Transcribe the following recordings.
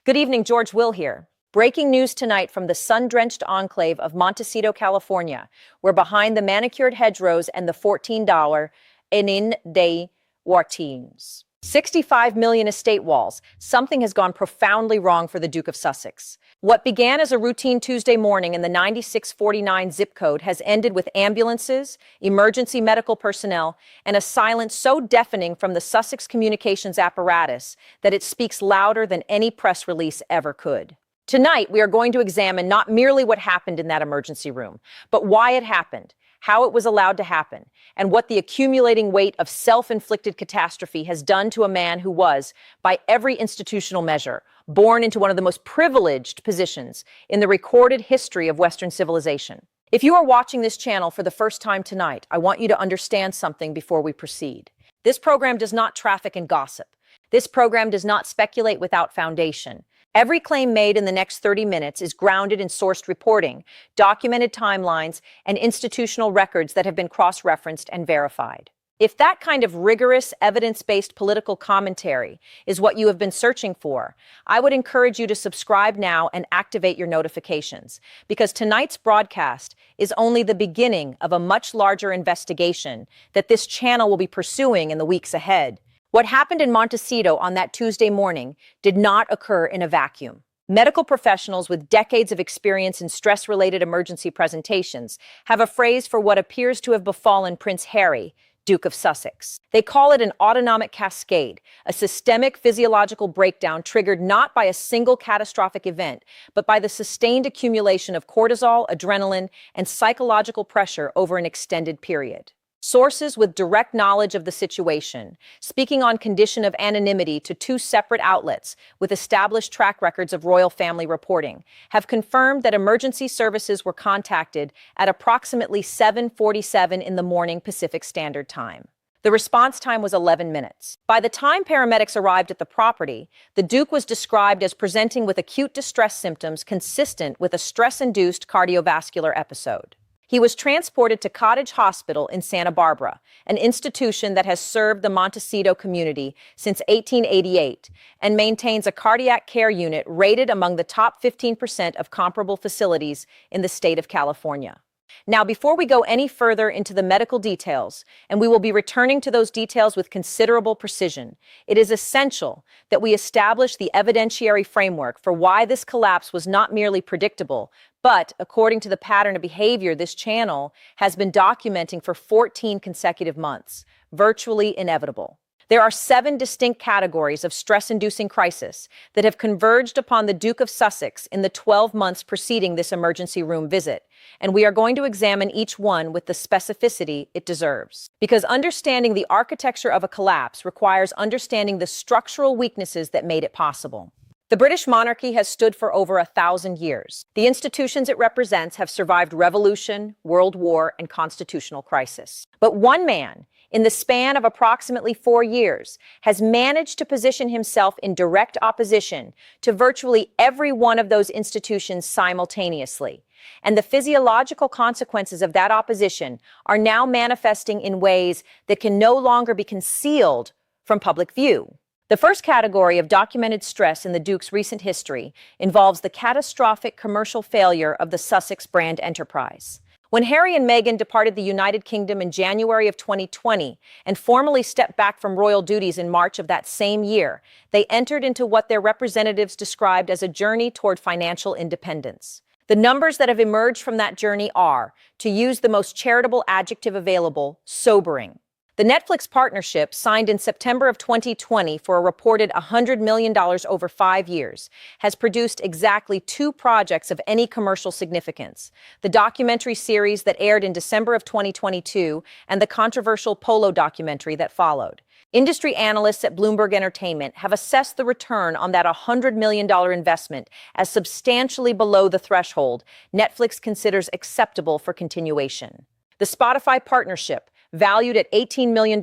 Good evening, George Will here. Breaking news tonight from the sun-drenched enclave of Montecito, California, where behind the manicured hedgerows and the $14 Enin de Wartines. 65 million estate walls, something has gone profoundly wrong for the Duke of Sussex. What began as a routine Tuesday morning in the 9649 zip code has ended with ambulances, emergency medical personnel, and a silence so deafening from the Sussex communications apparatus that it speaks louder than any press release ever could. Tonight, we are going to examine not merely what happened in that emergency room, but why it happened, how it was allowed to happen, and what the accumulating weight of self-inflicted catastrophe has done to a man who was, by every institutional measure, born into one of the most privileged positions in the recorded history of Western civilization. If you are watching this channel for the first time tonight, I want you to understand something before we proceed. This program does not traffic in gossip. This program does not speculate without foundation. Every claim made in the next 30 minutes is grounded in sourced reporting, documented timelines, and institutional records that have been cross-referenced and verified. If that kind of rigorous, evidence-based political commentary is what you have been searching for, I would encourage you to subscribe now and activate your notifications, because tonight's broadcast is only the beginning of a much larger investigation that this channel will be pursuing in the weeks ahead. What happened in Montecito on that Tuesday morning did not occur in a vacuum. Medical professionals with decades of experience in stress-related emergency presentations have a phrase for what appears to have befallen Prince Harry, Duke of Sussex. They call it an autonomic cascade, a systemic physiological breakdown triggered not by a single catastrophic event, but by the sustained accumulation of cortisol, adrenaline, and psychological pressure over an extended period. Sources with direct knowledge of the situation, speaking on condition of anonymity to two separate outlets with established track records of royal family reporting, have confirmed that emergency services were contacted at approximately 7:47 in the morning Pacific Standard Time. The response time was 11 minutes. By the time paramedics arrived at the property, the Duke was described as presenting with acute distress symptoms consistent with a stress-induced cardiovascular episode. He was transported to Cottage Hospital in Santa Barbara, an institution that has served the Montecito community since 1888 and maintains a cardiac care unit rated among the top 15% of comparable facilities in the state of California. Now, before we go any further into the medical details, and we will be returning to those details with considerable precision, it is essential that we establish the evidentiary framework for why this collapse was not merely predictable, but, according to the pattern of behavior this channel has been documenting for 14 consecutive months, virtually inevitable. There are 7 distinct categories of stress-inducing crisis that have converged upon the Duke of Sussex in the 12 months preceding this emergency room visit, and we are going to examine each one with the specificity it deserves. Because understanding the architecture of a collapse requires understanding the structural weaknesses that made it possible. The British monarchy has stood for over 1,000 years. The institutions it represents have survived revolution, world war, and constitutional crisis. But one man, in the span of approximately 4 years, has managed to position himself in direct opposition to virtually every one of those institutions simultaneously. And the physiological consequences of that opposition are now manifesting in ways that can no longer be concealed from public view. The first category of documented stress in the Duke's recent history involves the catastrophic commercial failure of the Sussex brand enterprise. When Harry and Meghan departed the United Kingdom in January of 2020 and formally stepped back from royal duties in March of that same year, they entered into what their representatives described as a journey toward financial independence. The numbers that have emerged from that journey are, to use the most charitable adjective available, sobering. The Netflix partnership, signed in September of 2020 for a reported $100 million over 5 years, has produced exactly 2 projects of any commercial significance: the documentary series that aired in December of 2022 and the controversial Polo documentary that followed. Industry analysts at Bloomberg Entertainment have assessed the return on that $100 million investment as substantially below the threshold Netflix considers acceptable for continuation. The Spotify partnership, valued at $18 million,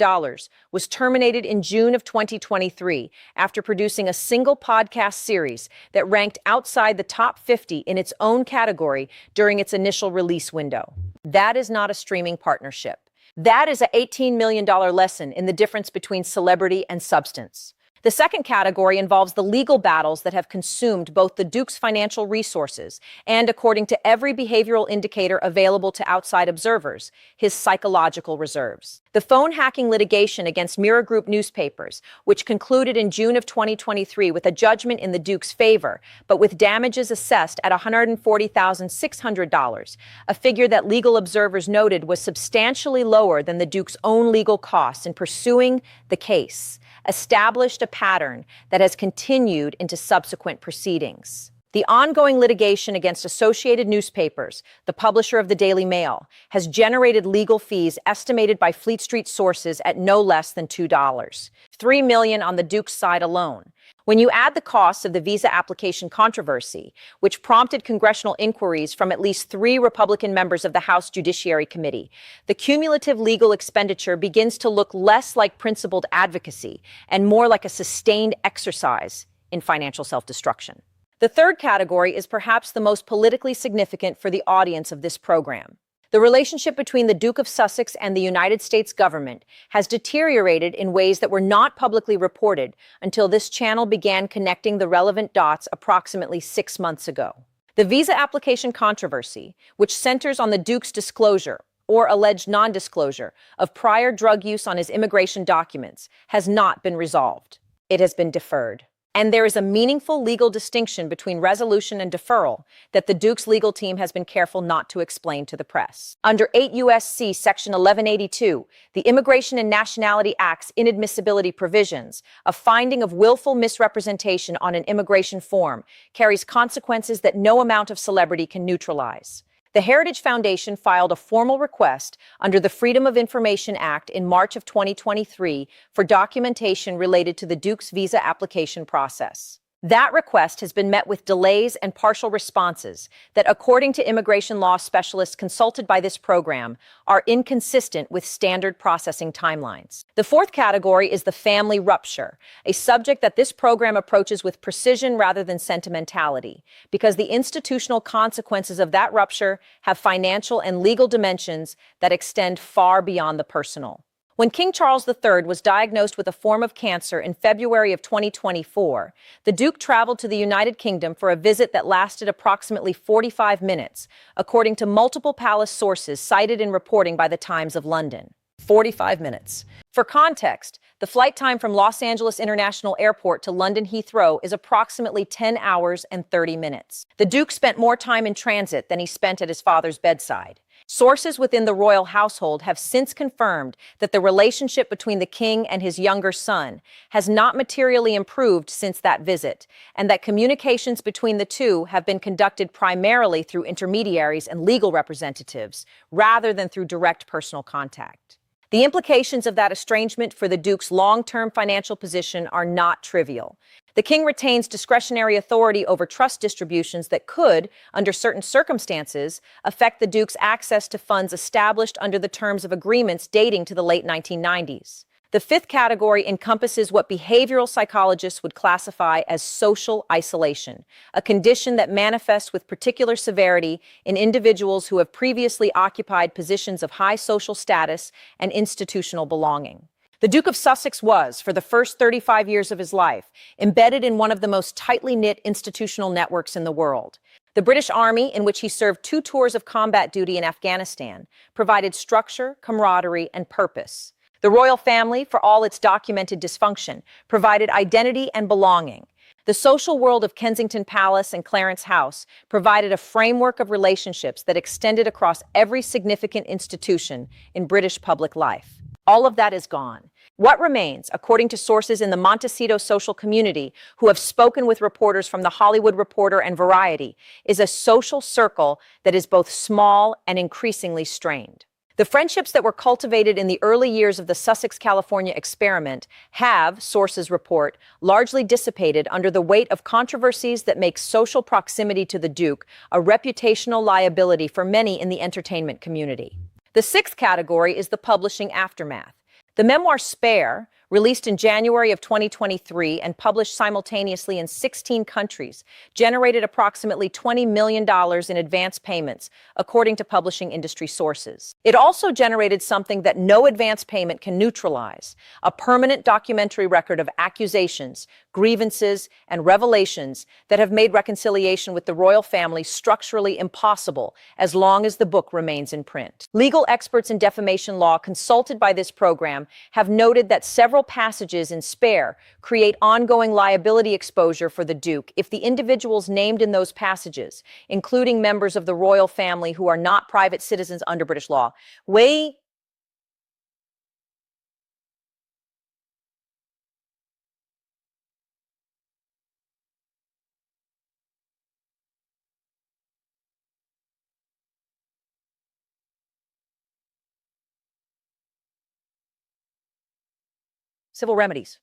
was terminated in June of 2023 after producing a single podcast series that ranked outside the top 50 in its own category during its initial release window. That is not a streaming partnership. That is an $18 million lesson in the difference between celebrity and substance. The second category involves the legal battles that have consumed both the Duke's financial resources and, according to every behavioral indicator available to outside observers, his psychological reserves. The phone hacking litigation against Mirror Group newspapers, which concluded in June of 2023 with a judgment in the Duke's favor, but with damages assessed at $140,600, a figure that legal observers noted was substantially lower than the Duke's own legal costs in pursuing the case, established a pattern that has continued into subsequent proceedings. The ongoing litigation against Associated Newspapers, the publisher of the Daily Mail, has generated legal fees estimated by Fleet Street sources at no less than $2. $3 million on the Duke's side alone. When you add the costs of the visa application controversy, which prompted congressional inquiries from at least 3 Republican members of the House Judiciary Committee, the cumulative legal expenditure begins to look less like principled advocacy and more like a sustained exercise in financial self-destruction. The third category is perhaps the most politically significant for the audience of this program. The relationship between the Duke of Sussex and the United States government has deteriorated in ways that were not publicly reported until this channel began connecting the relevant dots approximately 6 months ago. The visa application controversy, which centers on the Duke's disclosure or alleged non-disclosure of prior drug use on his immigration documents, has not been resolved. It has been deferred. And there is a meaningful legal distinction between resolution and deferral that the Duke's legal team has been careful not to explain to the press. Under 8 U.S.C. Section 1182, the Immigration and Nationality Act's inadmissibility provisions, a finding of willful misrepresentation on an immigration form carries consequences that no amount of celebrity can neutralize. The Heritage Foundation filed a formal request under the Freedom of Information Act in March of 2023 for documentation related to the Duke's visa application process. That request has been met with delays and partial responses that, according to immigration law specialists consulted by this program, are inconsistent with standard processing timelines. The fourth category is the family rupture, a subject that this program approaches with precision rather than sentimentality, because the institutional consequences of that rupture have financial and legal dimensions that extend far beyond the personal. When King Charles III was diagnosed with a form of cancer in February of 2024, the Duke traveled to the United Kingdom for a visit that lasted approximately 45 minutes, according to multiple palace sources cited in reporting by the Times of London. 45 minutes. For context, the flight time from Los Angeles International Airport to London Heathrow is approximately 10 hours and 30 minutes. The Duke spent more time in transit than he spent at his father's bedside. Sources within the royal household have since confirmed that the relationship between the king and his younger son has not materially improved since that visit, and that communications between the two have been conducted primarily through intermediaries and legal representatives, rather than through direct personal contact. The implications of that estrangement for the Duke's long-term financial position are not trivial. The king retains discretionary authority over trust distributions that could, under certain circumstances, affect the Duke's access to funds established under the terms of agreements dating to the late 1990s. The fifth category encompasses what behavioral psychologists would classify as social isolation, a condition that manifests with particular severity in individuals who have previously occupied positions of high social status and institutional belonging. The Duke of Sussex was, for the first 35 years of his life, embedded in one of the most tightly knit institutional networks in the world. The British Army, in which he served 2 tours of combat duty in Afghanistan, provided structure, camaraderie, and purpose. The royal family, for all its documented dysfunction, provided identity and belonging. The social world of Kensington Palace and Clarence House provided a framework of relationships that extended across every significant institution in British public life. All of that is gone. What remains, according to sources in the Montecito social community who have spoken with reporters from The Hollywood Reporter and Variety, is a social circle that is both small and increasingly strained. The friendships that were cultivated in the early years of the Sussex, California experiment have, sources report, largely dissipated under the weight of controversies that make social proximity to the Duke a reputational liability for many in the entertainment community. The sixth category is the publishing aftermath. The memoir Spare, released in January of 2023 and published simultaneously in 16 countries, generated approximately $20 million in advance payments, according to publishing industry sources. It also generated something that no advance payment can neutralize: a permanent documentary record of accusations, grievances, and revelations that have made reconciliation with the royal family structurally impossible as long as the book remains in print. Legal experts in defamation law consulted by this program have noted that several passages in Spare create ongoing liability exposure for the Duke if the individuals named in those passages, including members of the royal family who are not private citizens under British law, civil remedies.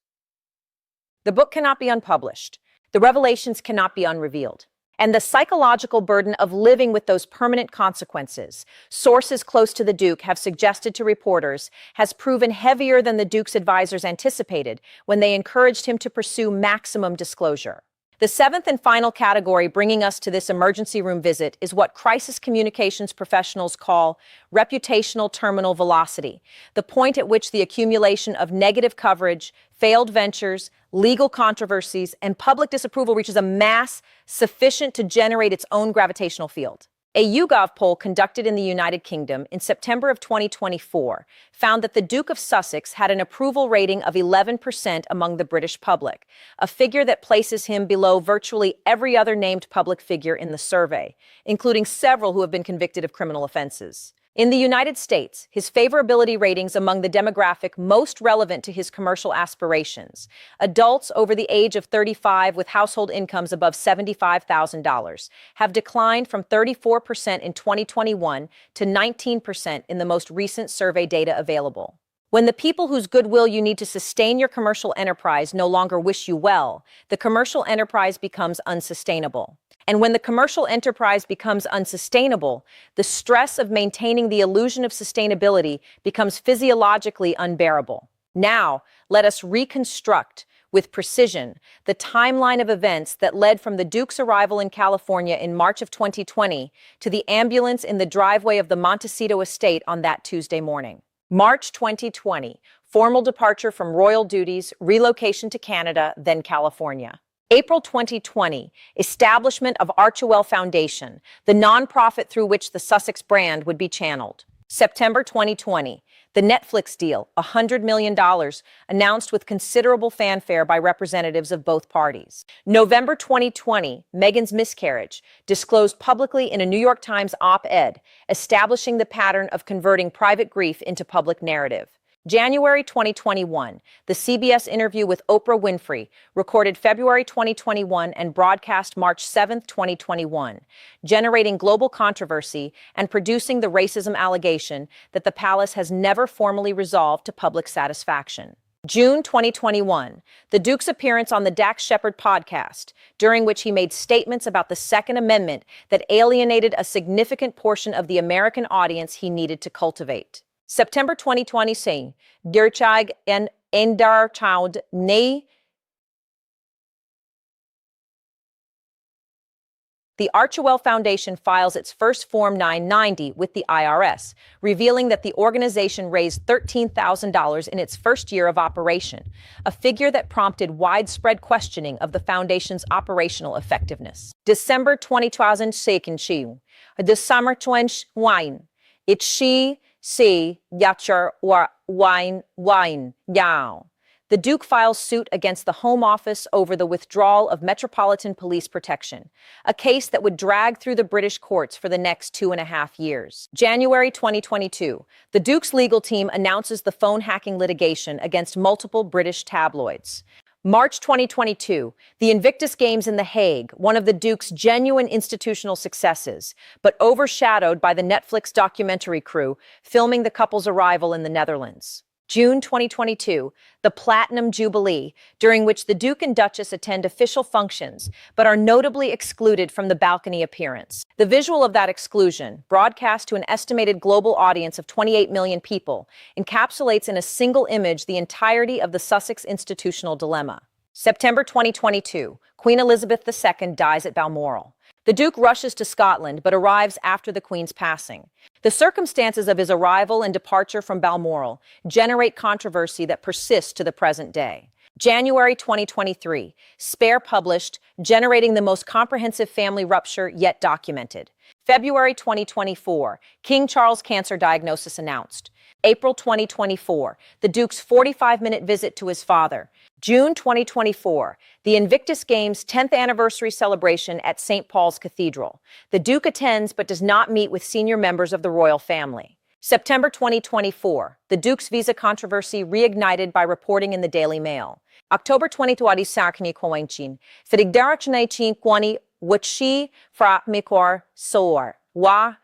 The book cannot be unpublished. The revelations cannot be unrevealed. And the psychological burden of living with those permanent consequences, sources close to the Duke have suggested to reporters, has proven heavier than the Duke's advisors anticipated when they encouraged him to pursue maximum disclosure. The seventh and final category bringing us to this emergency room visit is what crisis communications professionals call reputational terminal velocity, the point at which the accumulation of negative coverage, failed ventures, legal controversies, and public disapproval reaches a mass sufficient to generate its own gravitational field. A YouGov poll conducted in the United Kingdom in September of 2024 found that the Duke of Sussex had an approval rating of 11% among the British public, a figure that places him below virtually every other named public figure in the survey, including several who have been convicted of criminal offenses. In the United States, his favorability ratings among the demographic most relevant to his commercial aspirations, adults over the age of 35 with household incomes above $75,000, have declined from 34% in 2021 to 19% in the most recent survey data available. When the people whose goodwill you need to sustain your commercial enterprise no longer wish you well, the commercial enterprise becomes unsustainable. And when the commercial enterprise becomes unsustainable, the stress of maintaining the illusion of sustainability becomes physiologically unbearable. Now, let us reconstruct with precision the timeline of events that led from the Duke's arrival in California in March of 2020 to the ambulance in the driveway of the Montecito estate on that Tuesday morning. March 2020, formal departure from royal duties, relocation to Canada, then California. April 2020, establishment of Archewell Foundation, the nonprofit through which the Sussex brand would be channeled. September 2020, the Netflix deal, $100 million, announced with considerable fanfare by representatives of both parties. November 2020, Meghan's miscarriage, disclosed publicly in a New York Times op-ed, establishing the pattern of converting private grief into public narrative. January 2021, the CBS interview with Oprah Winfrey, recorded February 2021 and broadcast March 7, 2021, generating global controversy and producing the racism allegation that the palace has never formally resolved to public satisfaction. June 2021, the Duke's appearance on the Dax Shepard podcast, during which he made statements about the Second Amendment that alienated a significant portion of the American audience he needed to cultivate. September 2020, Dirchag and Endarchild Nay. The Archewell Foundation files its first Form 990 with the IRS, revealing that the organization raised $13,000 in its first year of operation, a figure that prompted widespread questioning of the foundation's operational effectiveness. December 2021, December 2021, it's she see Yachar or wine yao. The Duke files suit against the Home Office over the withdrawal of Metropolitan Police protection, a case that would drag through the British courts for the next 2.5 years. January 2022, the Duke's legal team announces the phone hacking litigation against multiple British tabloids. March 2022, the Invictus Games in The Hague, one of the Duke's genuine institutional successes, but overshadowed by the Netflix documentary crew filming the couple's arrival in the Netherlands. June 2022, the Platinum Jubilee, during which the Duke and Duchess attend official functions, but are notably excluded from the balcony appearance. The visual of that exclusion, broadcast to an estimated global audience of 28 million people, encapsulates in a single image the entirety of the Sussex institutional dilemma. September 2022, Queen Elizabeth II dies at Balmoral. The Duke rushes to Scotland but arrives after the Queen's passing. The circumstances of his arrival and departure from Balmoral generate controversy that persists to the present day. January 2023, Spare published, generating the most comprehensive family rupture yet documented. February 2024, King Charles cancer diagnosis announced. April 2024, the Duke's 45-minute visit to his father. June 2024, the Invictus Games' 10th anniversary celebration at St. Paul's Cathedral. The Duke attends but does not meet with senior members of the royal family. September 2024, the Duke's visa controversy reignited by reporting in the Daily Mail. October 2024, kwani wachi fra mikor soar wa.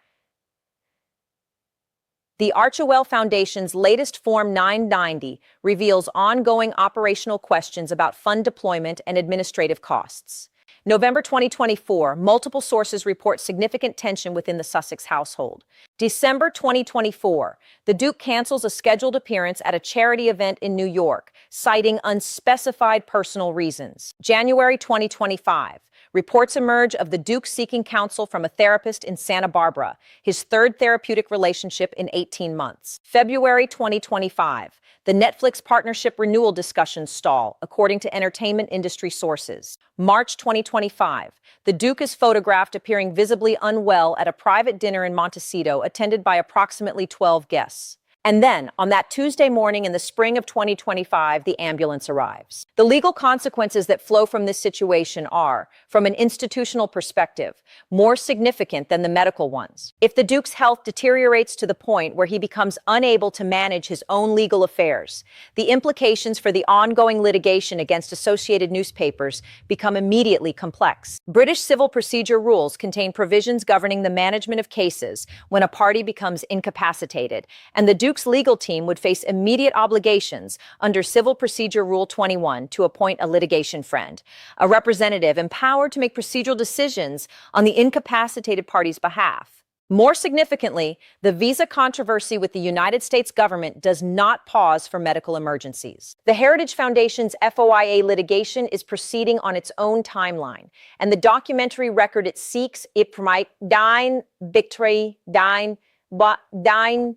The Archewell Foundation's latest Form 990 reveals ongoing operational questions about fund deployment and administrative costs. November 2024, multiple sources report significant tension within the Sussex household. December 2024, the Duke cancels a scheduled appearance at a charity event in New York, citing unspecified personal reasons. January 2025, reports emerge of the Duke seeking counsel from a therapist in Santa Barbara, his third therapeutic relationship in 18 months. February 2025, the Netflix partnership renewal discussions stall, according to entertainment industry sources. March 2025, the Duke is photographed appearing visibly unwell at a private dinner in Montecito, attended by approximately 12 guests. And then, on that Tuesday morning in the spring of 2025, the ambulance arrives. The legal consequences that flow from this situation are, from an institutional perspective, more significant than the medical ones. If the Duke's health deteriorates to the point where he becomes unable to manage his own legal affairs, the implications for the ongoing litigation against associated newspapers become immediately complex. British civil procedure rules contain provisions governing the management of cases when a party becomes incapacitated, and the Duke's legal team would face immediate obligations under Civil Procedure Rule 21 to appoint a litigation friend, a representative empowered to make procedural decisions on the incapacitated party's behalf. More significantly, the visa controversy with the United States government does not pause for medical emergencies. The Heritage Foundation's FOIA litigation is proceeding on its own timeline, and the documentary record it seeks, it might dine, victory, dine, but dine,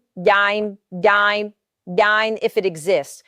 if it exists,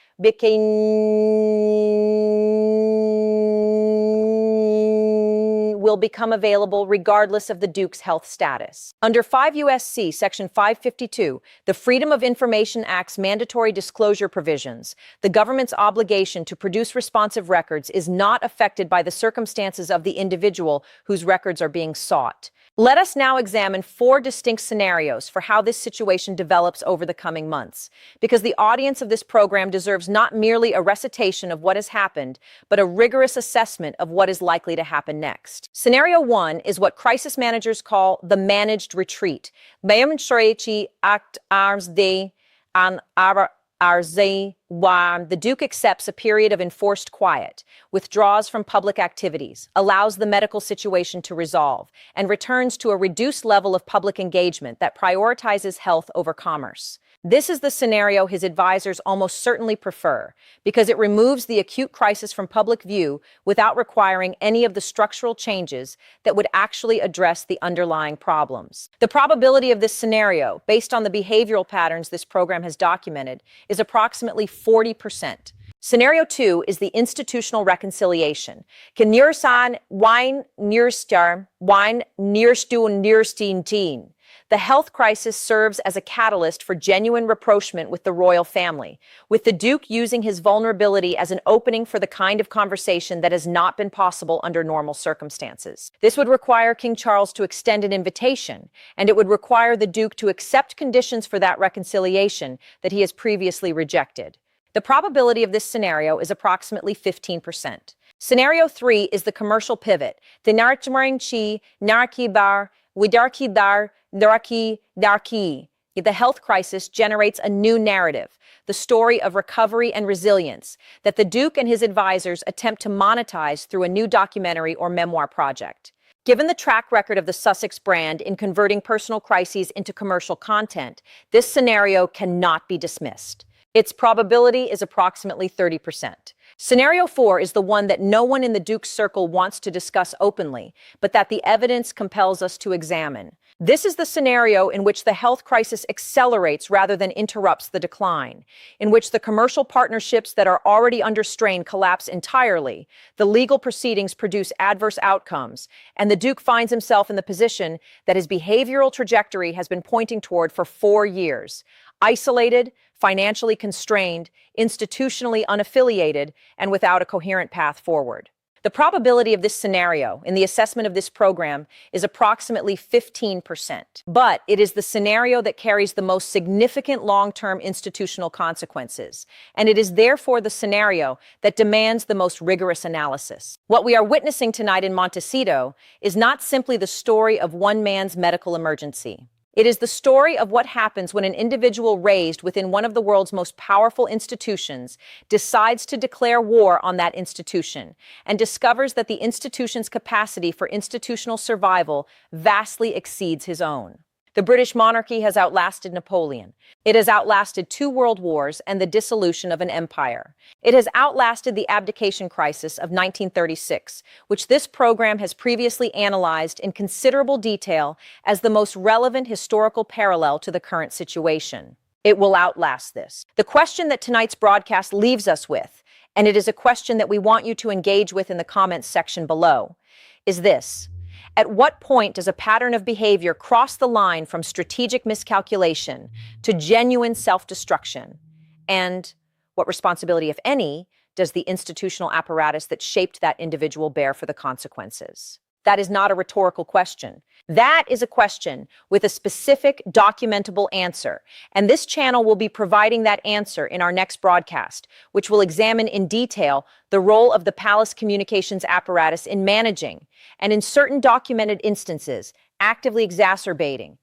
will become available regardless of the Duke's health status. Under 5 U.S.C. Section 552, the Freedom of Information Act's mandatory disclosure provisions, the government's obligation to produce responsive records is not affected by the circumstances of the individual whose records are being sought. Let us now examine 4 distinct scenarios for how this situation develops over the coming months, because the audience of this program deserves not merely a recitation of what has happened, but a rigorous assessment of what is likely to happen next. Scenario 1 is what crisis managers call the managed retreat. The Duke accepts a period of enforced quiet, withdraws from public activities, allows the medical situation to resolve, and returns to a reduced level of public engagement that prioritizes health over commerce. This is the scenario his advisors almost certainly prefer, because it removes the acute crisis from public view without requiring any of the structural changes that would actually address the underlying problems. The probability of this scenario, based on the behavioral patterns this program has documented, is approximately 40%. Scenario 2 is the institutional reconciliation. The health crisis serves as a catalyst for genuine rapprochement with the royal family, with the Duke using his vulnerability as an opening for the kind of conversation that has not been possible under normal circumstances. This would require King Charles to extend an invitation, and it would require the Duke to accept conditions for that reconciliation that he has previously rejected. The probability of this scenario is approximately 15%. Scenario 3 is the commercial pivot. The narki bar, widarki dar, darki. the health crisis generates a new narrative, the story of recovery and resilience, that the Duke and his advisors attempt to monetize through a new documentary or memoir project. Given the track record of the Sussex brand in converting personal crises into commercial content, this scenario cannot be dismissed. Its probability is approximately 30%. Scenario 4 is the one that no one in the Duke's circle wants to discuss openly, but that the evidence compels us to examine. This is the scenario in which the health crisis accelerates rather than interrupts the decline, in which the commercial partnerships that are already under strain collapse entirely, the legal proceedings produce adverse outcomes, and the Duke finds himself in the position that his behavioral trajectory has been pointing toward for 4 years: isolated, financially constrained, institutionally unaffiliated, and without a coherent path forward. The probability of this scenario in the assessment of this program is approximately 15%, but it is the scenario that carries the most significant long-term institutional consequences, and it is therefore the scenario that demands the most rigorous analysis. What we are witnessing tonight in Montecito is not simply the story of one man's medical emergency. It is the story of what happens when an individual raised within one of the world's most powerful institutions decides to declare war on that institution and discovers that the institution's capacity for institutional survival vastly exceeds his own. The British monarchy has outlasted Napoleon. It has outlasted 2 world wars and the dissolution of an empire. It has outlasted the abdication crisis of 1936, which this program has previously analyzed in considerable detail as the most relevant historical parallel to the current situation. It will outlast this. The question that tonight's broadcast leaves us with, and it is a question that we want you to engage with in the comments section below, is this: at what point does a pattern of behavior cross the line from strategic miscalculation to genuine self-destruction? And what responsibility, if any, does the institutional apparatus that shaped that individual bear for the consequences? That is not a rhetorical question. That is a question with a specific, documentable answer. And this channel will be providing that answer in our next broadcast, which will examine in detail the role of the palace communications apparatus in managing, and in certain documented instances, actively exacerbating,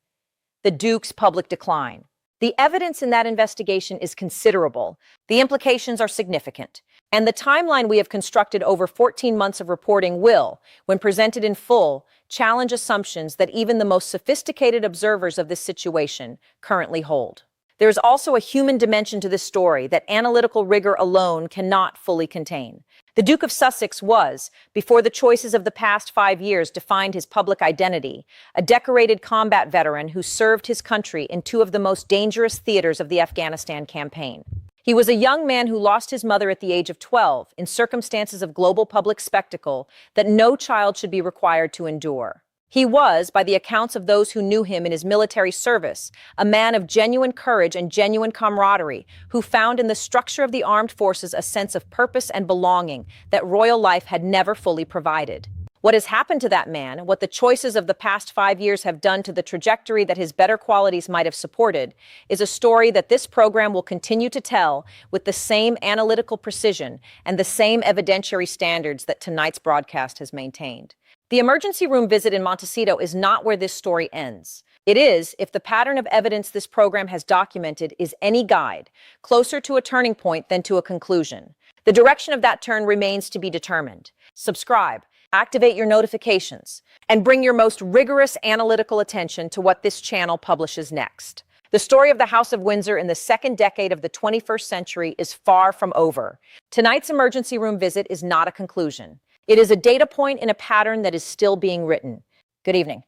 the Duke's public decline. The evidence in that investigation is considerable. The implications are significant. And the timeline we have constructed over 14 months of reporting will, when presented in full, challenge assumptions that even the most sophisticated observers of this situation currently hold. There is also a human dimension to this story that analytical rigor alone cannot fully contain. The Duke of Sussex was, before the choices of the past 5 years defined his public identity, a decorated combat veteran who served his country in 2 of the most dangerous theaters of the Afghanistan campaign. He was a young man who lost his mother at the age of 12 in circumstances of global public spectacle that no child should be required to endure. He was, by the accounts of those who knew him in his military service, a man of genuine courage and genuine camaraderie, who found in the structure of the armed forces a sense of purpose and belonging that royal life had never fully provided. What has happened to that man, what the choices of the past 5 years have done to the trajectory that his better qualities might have supported, is a story that this program will continue to tell with the same analytical precision and the same evidentiary standards that tonight's broadcast has maintained. The emergency room visit in Montecito is not where this story ends. It is, if the pattern of evidence this program has documented is any guide, closer to a turning point than to a conclusion. The direction of that turn remains to be determined. Subscribe, activate your notifications, and bring your most rigorous analytical attention to what this channel publishes next. The story of the House of Windsor in the second decade of the 21st century is far from over. Tonight's emergency room visit is not a conclusion. It is a data point in a pattern that is still being written. Good evening.